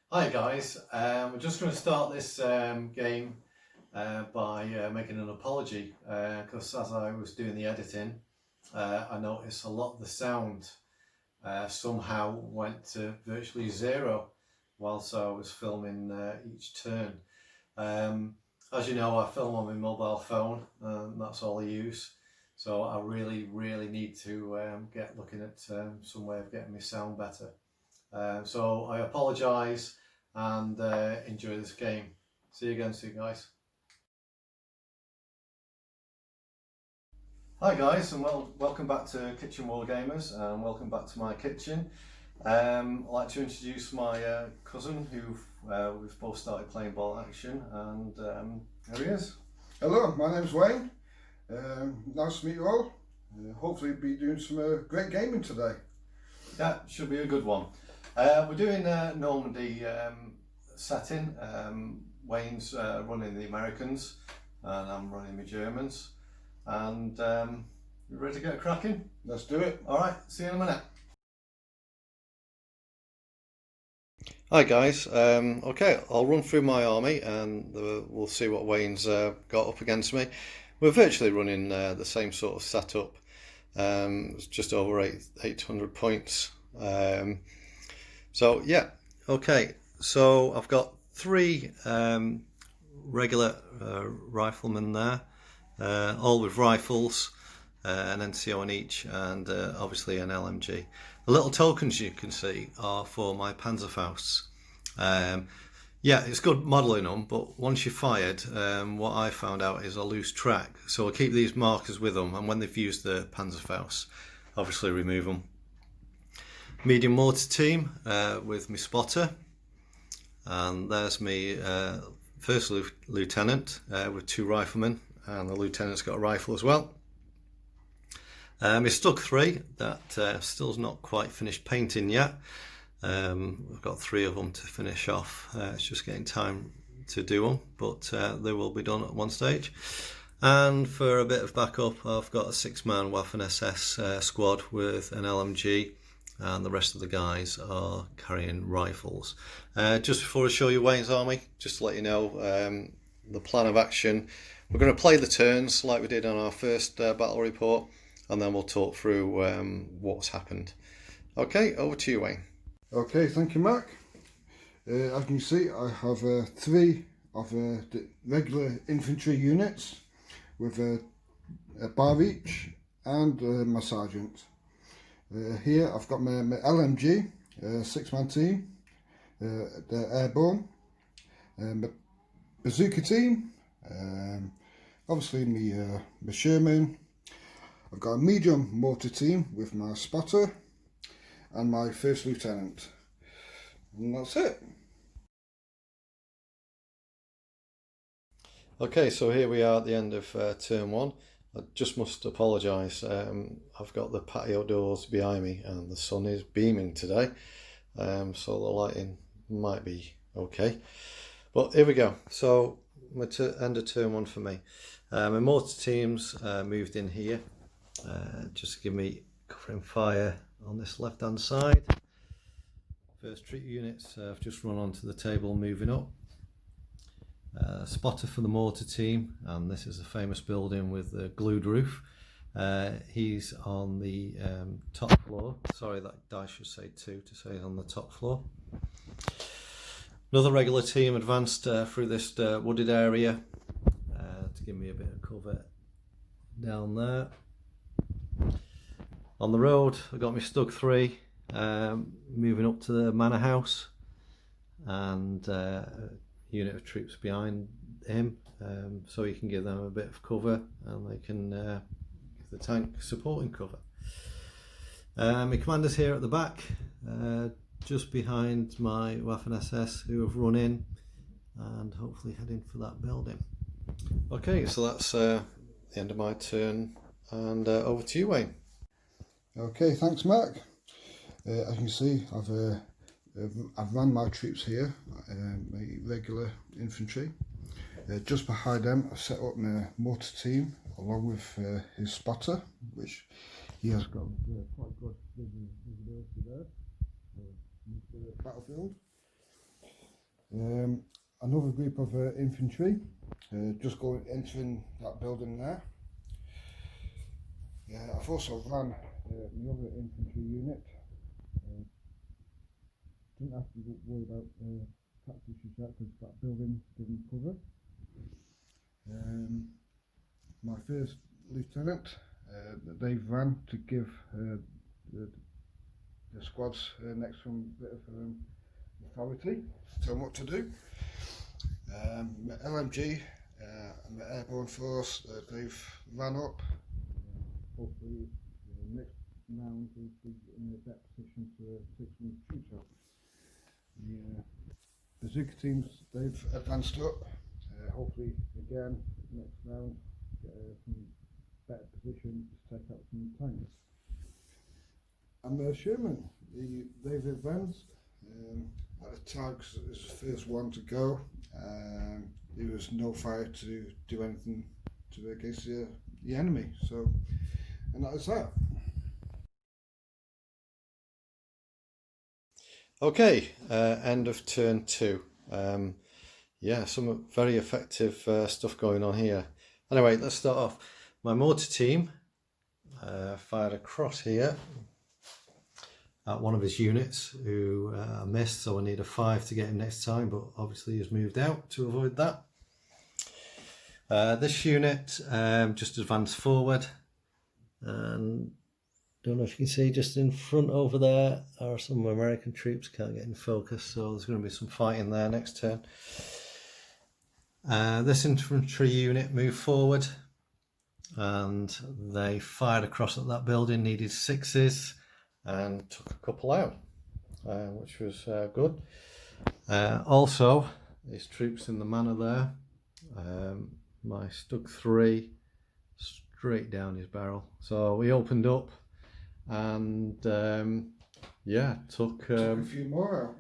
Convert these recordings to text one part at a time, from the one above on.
Hi guys, we're just going to start this game by making an apology because as I was doing the editing I noticed a lot of the sound somehow went to virtually zero whilst I was filming each turn. As you know, I film on my mobile phone and that's all I use, so I really need to get looking at some way of getting my sound better. So I apologise and enjoy this game. See you again soon, guys. Hi guys, and welcome back to Kitchen Wargamers, and welcome back to my kitchen. I'd like to introduce my cousin who we've both started playing ball action, and there he is. Hello, my name's Wayne. Nice to meet you all. Hopefully we'll be doing some great gaming today. Yeah, should be a good one. We're doing a Normandy setting. Wayne's running the Americans and I'm running the Germans. And you ready to get cracking? Let's do it. Alright, see you in a minute. Hi guys, okay, I'll run through my army and we'll see what Wayne's got up against me. We're virtually running the same sort of setup. It's just over 800 points. So yeah, okay, so I've got three regular riflemen there, all with rifles, an NCO on each, and obviously an LMG. The little tokens you can see are for my Panzerfausts. Yeah, it's good modelling them, but once you're fired, what I found out is a loose track. So I'll keep these markers with them, and when they've used the Panzerfaust, obviously remove them. Medium mortar team with my spotter, and there's me first lieutenant with two riflemen, and the lieutenant's got a rifle as well. My Stug 3 that still's not quite finished painting yet. I've got three of them to finish off. It's just getting time to do them, but they will be done at one stage. And for a bit of backup, I've got a 6-man Waffen SS squad with an LMG, and the rest of the guys are carrying rifles. Just before I show you Wayne's army, just to let you know the plan of action. We're going to play the turns like we did on our first battle report, and then we'll talk through what's happened. Okay, over to you, Wayne. Okay, thank you, Mark. As you can see, I have three of the regular infantry units with a bar each, and my sergeant. Here I've got my LMG, 6-man team, they're airborne, my bazooka team, obviously my Sherman. I've got a medium mortar team with my spotter and my first lieutenant, and that's it. Okay, so here we are at the end of turn one. I just must apologise. I've got the patio doors behind me and the sun is beaming today, so the lighting might be okay. But here we go. So end of turn one for me. My mortar teams moved in here, just to give me covering fire on this left hand side. First troop units have just run onto the table, moving up. Spotter for the mortar team, and this is a famous building with a glued roof. He's on the top floor. Sorry, that die should say 2 to say he's on the top floor. Another regular team advanced through this wooded area to give me a bit of cover down there. On the road, I got my Stug 3 moving up to the manor house, and unit of troops behind him, so he can give them a bit of cover and they can give the tank supporting cover. My commander's here at the back, just behind my Waffen SS, who have run in and hopefully heading for that building. Okay, so that's the end of my turn, and over to you, Wayne. Okay, thanks, Mark. As you can see, I've run my troops here, my regular infantry. Just behind them, I've set up my mortar team along with his spotter, which he has got quite good visibility there. Battlefield. Another group of infantry just entering that building there. I've also ran the other infantry unit. Didn't have to worry about tactics yet because that building didn't cover. My first lieutenant, they ran to give the squads next to them a bit of authority, tell them what to do. My LMG and the airborne force, they've ran up. Hopefully, next round we'll be in a better position to take some troops out. The bazooka teams, they've advanced up. Hopefully, again, next round, get some better position to take out some tanks. And the Sherman, they've advanced. The tanks is the first one to go. There was no fire to do anything to against the enemy. So, and that is that. Okay, end of turn 2. Yeah, some very effective stuff going on here. Anyway, let's start off. My mortar team fired across here at one of his units who missed, so I need a 5 to get him next time, but obviously he's moved out to avoid that. This unit just advanced forward, and don't know if you can see just in front over there are some American troops. Can't get in focus, so there's going to be some fighting there next turn. This infantry unit moved forward and they fired across at that building, needed 6s and took a couple out, which was good. Also, his troops in the manor there, my Stug 3 straight down his barrel. So we opened up and took a few more out,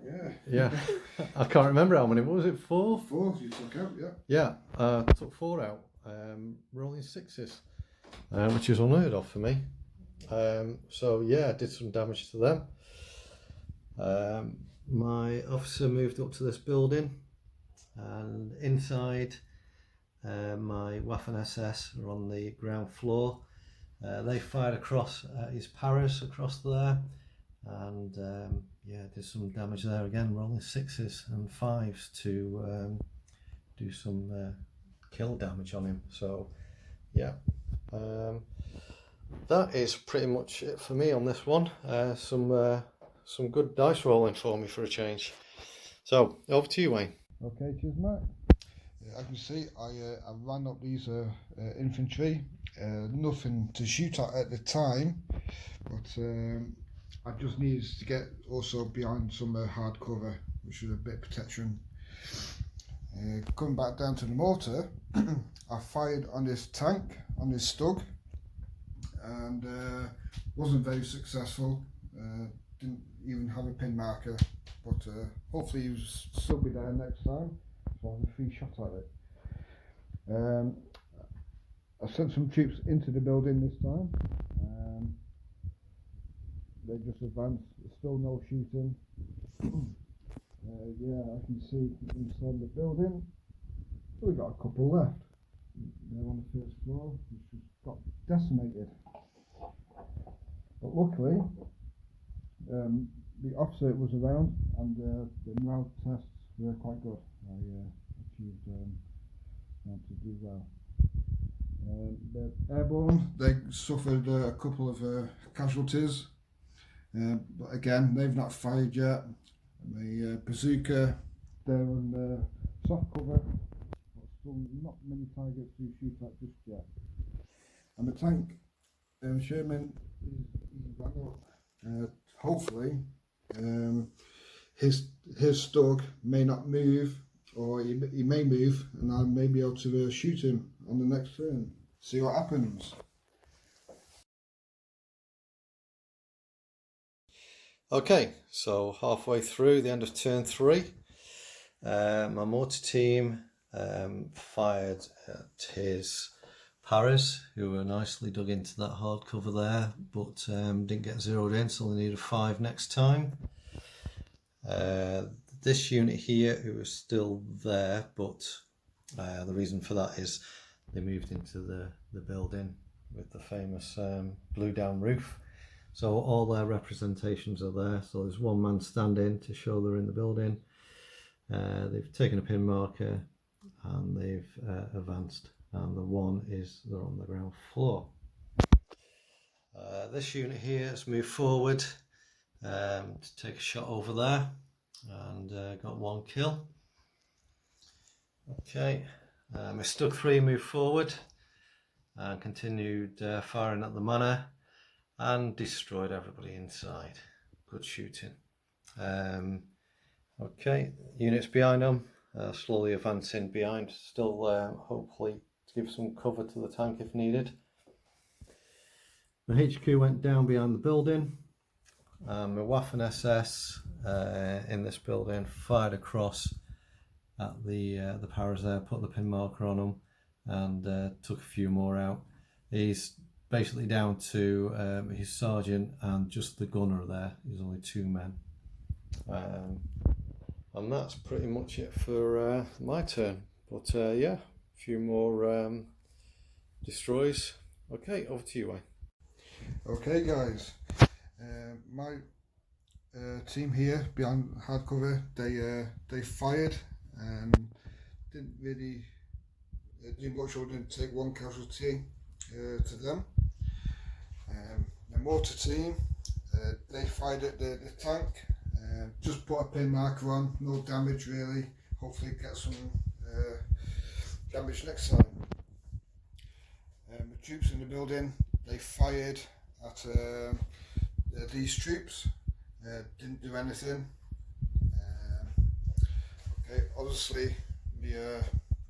yeah. I can't remember how many. What was it? 4? 4 you took out, yeah. Took 4 out, rolling 6s, which is unheard of for me. So yeah, did some damage to them. My officer moved up to this building, and inside my Waffen SS are on the ground floor. They fired across his paras across there, and did some damage there again, rolling 6s and 5s to do some kill damage on him. So yeah, that is pretty much it for me on this one. Some good dice rolling for me for a change. So over to you, Wayne. Okay, cheers, Matt. As you can see, I ran up these infantry. Nothing to shoot at the time, but I just needed to get also behind some hard cover, which is a bit of protection. Coming back down to the mortar, I fired on this tank, on this Stug, and wasn't very successful. Didn't even have a pin marker, but hopefully he will still be there next time, so I'll have a free shot at it. I sent some troops into the building this time. They just advanced, still no shooting. I can see inside the building. We've got a couple left. They're on the first floor, which just got decimated. But luckily, the officer was around, and the morale tests were quite good. I achieved to do well. The airborne, they suffered a couple of casualties, but again, they've not fired yet. The bazooka, they're on soft cover, but still not many targets to shoot at just yet. And the tank, Sherman, is back up. Hopefully, his Stug may not move, or he may move, and I may be able to shoot him on the next turn. See what happens. Okay, so halfway through the end of turn 3, my mortar team fired at his paras, who were nicely dug into that hard cover there, but didn't get zeroed in, so they need a 5 next time. this unit here, who was still there, but the reason for that is they moved into the building with the famous blue down roof. So all their representations are there. So there's one man standing to show they're in the building. They've taken a pin marker and they've advanced, and the one is they're on the ground floor. This unit here has moved forward to take a shot over there, and got one kill. Okay, my Stug 3 moved forward and continued firing at the manor and destroyed everybody inside. Good shooting. Okay, units behind them, slowly advancing behind, still hopefully to give some cover to the tank if needed. The HQ went down behind the building. My Waffen SS in this building fired across at the paras there, put the pin marker on them, and took a few more out. He's basically down to his sergeant and just the gunner there. There's only 2 men. And that's pretty much it for my turn. But yeah, a few more destroys. Okay, over to you, Wayne. Okay guys, my team here behind hardcover, they fired and didn't much, or didn't take one casualty to them. The mortar team, they fired at the tank, just put a pin marker on, no damage really, hopefully get some damage next time. The troops in the building, they fired at these troops, didn't do anything. Okay, obviously the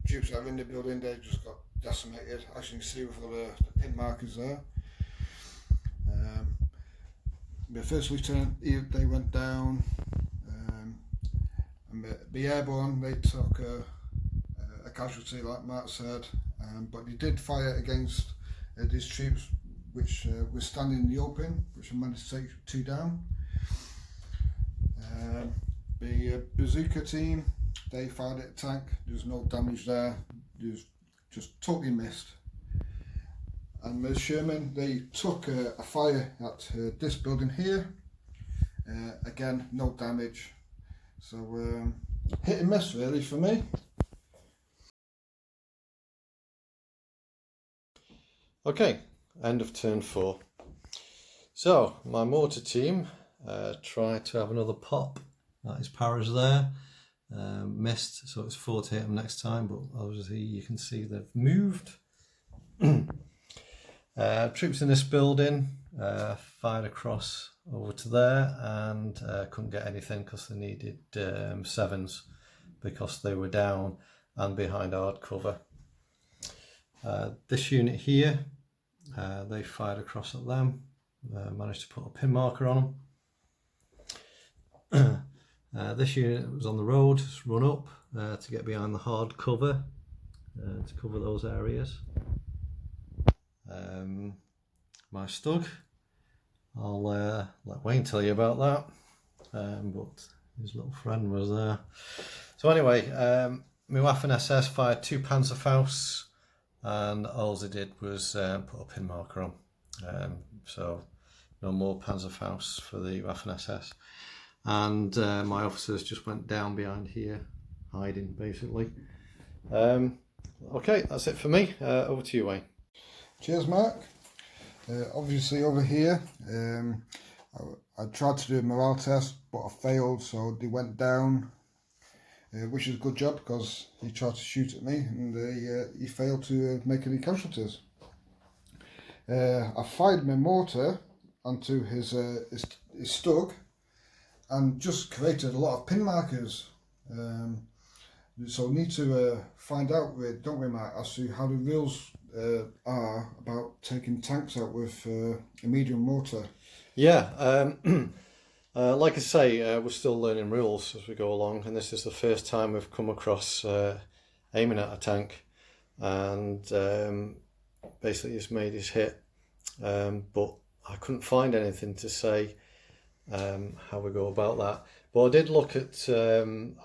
troops that are in the building, they just got decimated, as you can see with all the pin markers there. The first lieutenant, they went down, and the airborne, they took a casualty like Matt said, but they did fire against these troops which were standing in the open, which I managed to take 2 down. The bazooka team, they fired at a tank, there was no damage there, it was just totally missed. And the Sherman, they took a fire at this building here, again no damage, so hit and miss really for me. Okay, end of turn 4. So my mortar team tried to have another pop at his paras there, missed, so it's 4 to hit him next time, but obviously you can see they've moved. Troops in this building fired across over to there and couldn't get anything because they needed 7s because they were down and behind hard cover. This unit here, they fired across at them, managed to put a pin marker on them. This unit was on the road, just run up to get behind the hard cover to cover those areas. My Stug, I'll let Wayne tell you about that, but his little friend was there. So anyway, my Waffen SS fired 2 Panzerfausts, and all they did was put a pin marker on. So no more Panzerfausts for the Waffen SS. And my officers just went down behind here, hiding basically. Okay, that's it for me. Over to you, Wayne. Cheers, Mark. Obviously over here, I tried to do a morale test, but I failed, so they went down, which is a good job because he tried to shoot at me and he failed to make any casualties. I fired my mortar onto his Stug and just created a lot of pin markers. So we need to find out, don't we, Mark, as to how the rules are about taking tanks out with a medium mortar. Yeah, like I say, we're still learning rules as we go along, and this is the first time we've come across aiming at a tank, and basically he's made his hit, but I couldn't find anything to say how we go about that. But I did look at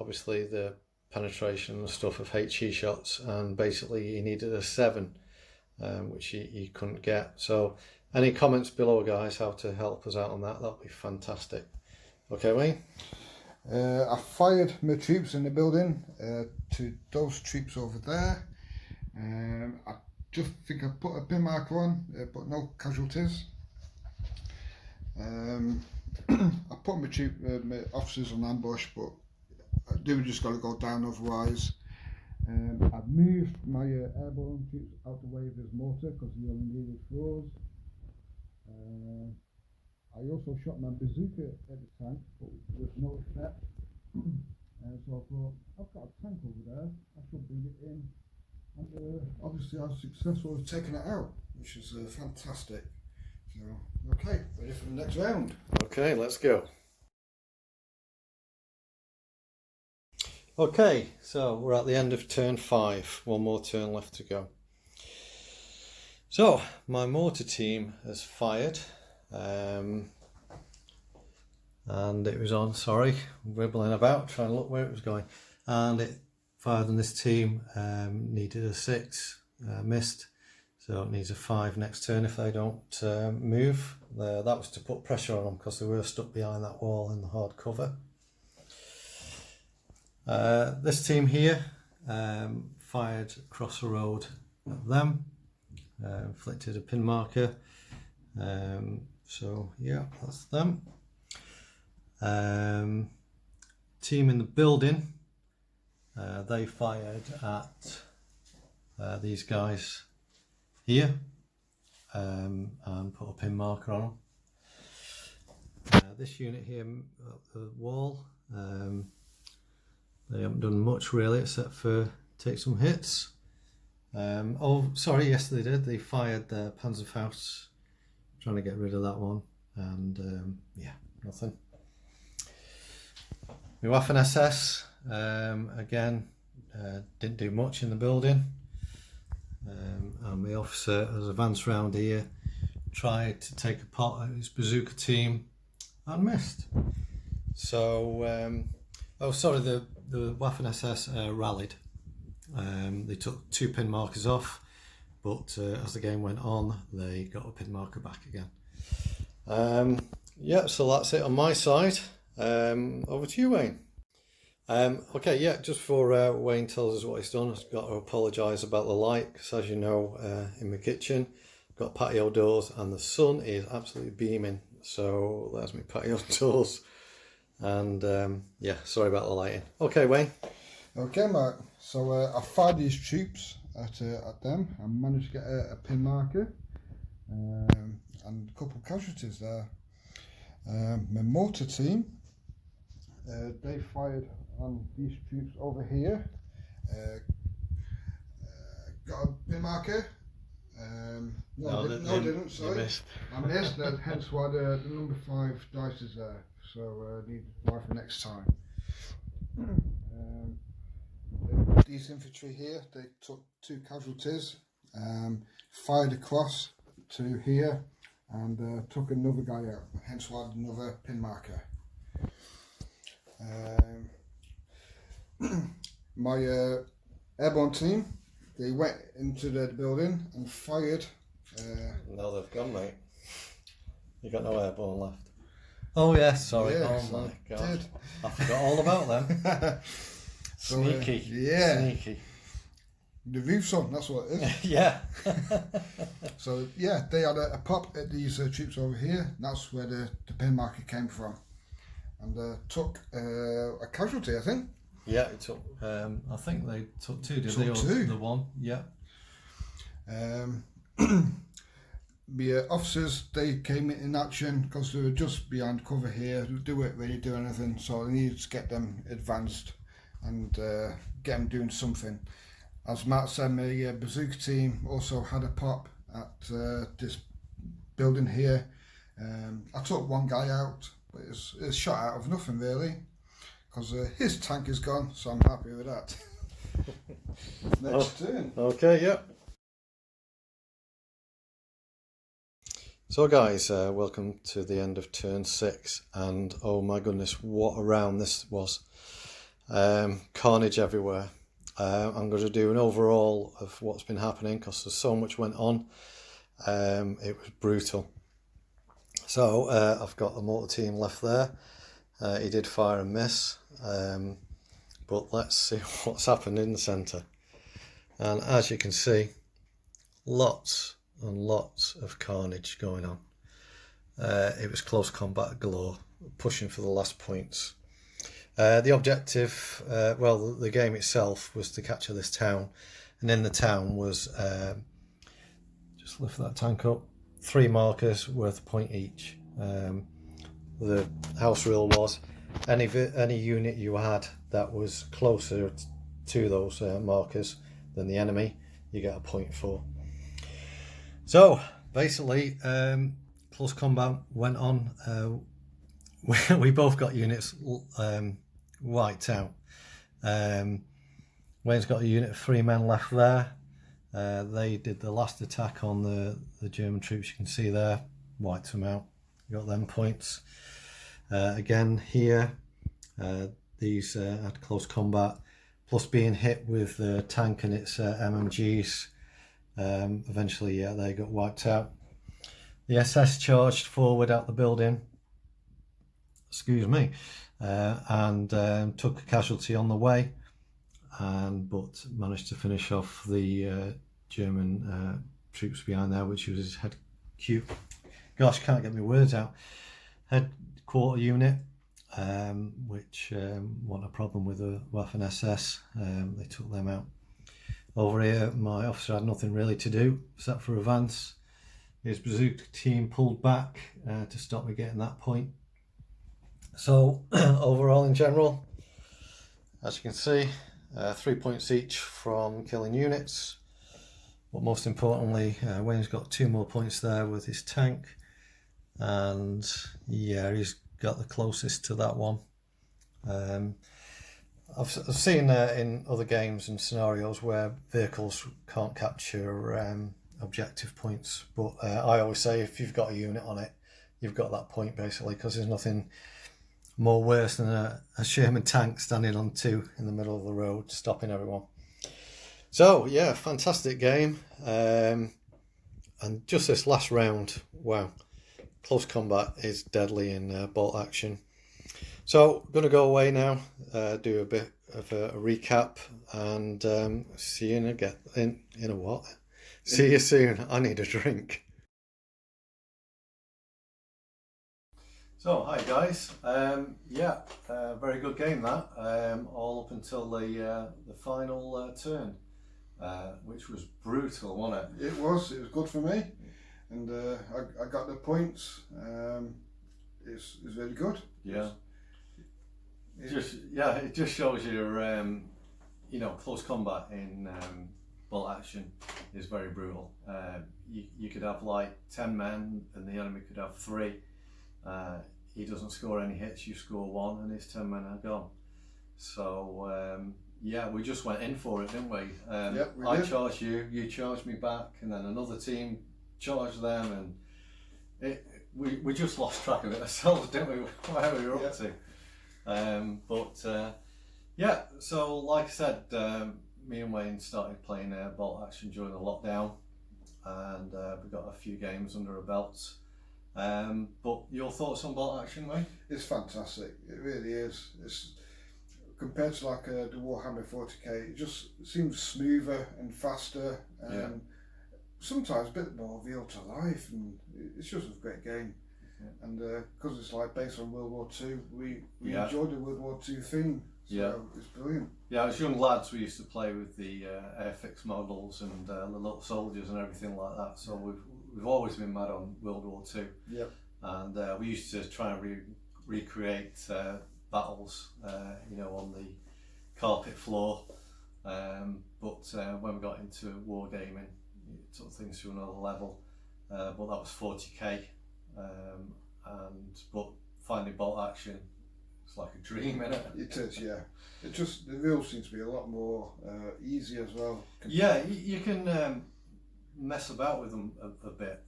obviously the penetration and stuff of HE shots, and basically he needed a 7, which he couldn't get. So any comments below, guys, how to help us out on that, that'll be fantastic. Okay, Wayne? I fired my troops in the building to those troops over there. I just think I put a pin marker on, but no casualties. I put my officers on ambush, but they were just got to go down otherwise. I've moved my airborne troops out the way of his mortar because he only needed 4s. I also shot my bazooka at the tank, but with no effect. So I thought, I've got a tank over there, I should bring it in. And obviously I was successful in taking it out, which is fantastic. So, okay, ready for the next round. Okay, let's go. Okay, so we're at the end of turn 5, one more turn left to go. So, my mortar team has fired, and it was on, wibbling about, trying to look where it was going, and it fired on this team, needed a 6, missed, so it needs a 5 next turn if they don't move. That was to put pressure on them because they were stuck behind that wall in the hard cover. This team here fired across the road at them, inflicted a pin marker, so yeah, that's them. Team in the building, they fired at these guys here, and put a pin marker on them. This unit here at the wall, they haven't done much really except for take some hits. Oh, sorry, yes they did. They fired their Panzerfaust, trying to get rid of that one, and yeah, nothing. My Waffen SS, again, didn't do much in the building. And my officer has advanced round here, tried to take a pot at his bazooka team and missed. So, oh sorry, the Waffen SS rallied. They took 2 pin markers off, but as the game went on, they got a pin marker back again. Yeah, so that's it on my side. Over to you, Wayne. Okay, yeah, just before Wayne tells us what he's done, I've got to apologise about the light, because as you know, in my kitchen, I've got patio doors and the sun is absolutely beaming, so there's my patio doors, and yeah, sorry about the lighting. Okay, Wayne. Okay, Mark, so I fired these troops at them and managed to get a pin marker, and a couple of casualties there. My mortar team, they fired on these troops over here, got a pin marker. No, I didn't, sorry. I missed, hence why the number 5 dice is there, so need 5 for next time. These infantry here, they took 2 casualties, fired across to here, and took another guy out, hence why another pin marker. My airborne team, they went into the building and fired. No, they've gone, mate. You got no airborne left. Oh yes, sorry. Yes, oh my god, did. I forgot all about them. Sneaky, yeah. Sneaky. The roof's on, that's what it is. Yeah. So yeah, they had a pop at these troops over here. And that's where the pin marker came from, and took a casualty, I think. Yeah, it took. I think they took 2. Did Took they? Or 2. The 1. Yeah. The officers, they came in action because they were just behind cover here. They weren't really doing anything, so they needed to get them advanced and get them doing something. As Matt said, my bazooka team also had a pop at this building here. I took 1 guy out, but it's shot out of nothing really, because his tank is gone, so I'm happy with that. Next turn. Okay, yeah. So guys, welcome to the end of turn 6, and oh my goodness, what a round this was. Carnage everywhere. I'm going to do an overall of what's been happening because there's so much went on. It was brutal. So I've got the mortar team left there. He did fire and miss, but let's see what's happened in the centre. And as you can see, lots and lots of carnage going on. It was close combat galore, pushing for the last points. The objective, well, the game itself was to capture this town, and in the town was, just lift that tank up, 3 markers worth a point each. The house rule was any unit you had that was closer to those markers than the enemy, you get a point for. So basically, close combat went on. We both got units wiped out. Wayne's got a unit of 3 men left there. They did the last attack on the German troops, you can see there, wiped them out, got them points. Again here, these had close combat, plus being hit with the tank and its MMGs. Eventually, yeah, they got wiped out. The SS charged forward out the building, excuse me, and took a casualty on the way, but managed to finish off the German troops behind there, which was his HQ. Gosh, can't get my words out. Headquarter unit, which wasn't a problem with the Waffen SS. They took them out. Over here, my officer had nothing really to do except for advance. His bazooka team pulled back to stop me getting that point. So overall, in general, as you can see, 3 points each from killing units. But most importantly, Wayne's got 2 more points there with his tank, and yeah, he's got the closest to that one. I've seen in other games and scenarios where vehicles can't capture objective points, but I always say if you've got a unit on it, you've got that point basically, because there's nothing more worse than a Sherman tank standing on 2 in the middle of the road stopping everyone. So yeah, fantastic game, and just this last round, wow, close combat is deadly in bolt action. So I'm going to go away now, do a bit of a recap, and see you in a what? See you soon. I need a drink. So hi guys, very good game that, all up until the final turn, which was brutal, wasn't it? It was good for me, and I got the points. It's very good. Yeah. It just shows you, close combat in bolt action is very brutal. You could have like 10 men and the enemy could have 3. He doesn't score any hits, you score 1 and his 10 men are gone. So we just went in for it, didn't we? Yep, we I did. charged you, you charged me back, and then another team charged them, and we just lost track of it ourselves, didn't we? Where we were up to. So like I said, me and Wayne started playing bolt action during the lockdown, and we got a few games under our belts. But your thoughts on bolt action, Wayne? It's fantastic. It really is. It's compared to like the Warhammer 40k. It just seems smoother and faster, and sometimes a bit more real to life. And it's just a great game. Yeah. And because it's like based on World War II, we enjoyed the World War II theme. So it's brilliant. Yeah, as young lads, we used to play with the Airfix models and the little soldiers and everything like that. So we've always been mad on World War II. Yep. And we used to try and recreate battles, on the carpet floor. But when we got into wargaming, it took things to another level. But that was 40k. But finding bolt action, it's like a dream, isn't it? It is, yeah. The rules seem to be a lot more easy as well. Yeah, you can mess about with them a bit.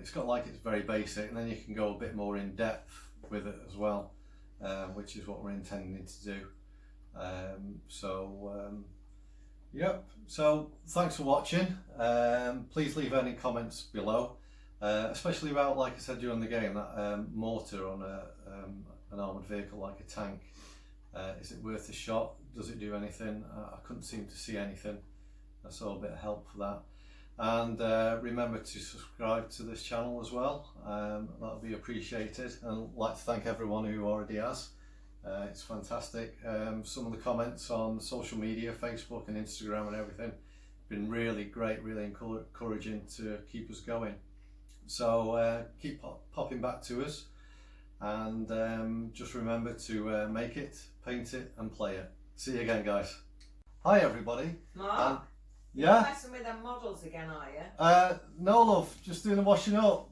It's got like it's very basic, and then you can go a bit more in depth with it as well, which is what we're intending to do. Yep, so thanks for watching. Please leave any comments below, especially about, like I said during the game, that mortar on an armoured vehicle like a tank. Is it worth a shot? Does it do anything? I couldn't seem to see anything. I saw a bit of help for that. And remember to subscribe to this channel as well. That would be appreciated. And I'd like to thank everyone who already has. It's fantastic. Some of the comments on social media, Facebook and Instagram and everything, have been really great, really encouraging to keep us going. So keep popping back to us, and just remember to make it, paint it and play it. See you again, guys. Hi everybody. Mark, Yeah? you're messing with them models again, are you? No love, just doing the washing up.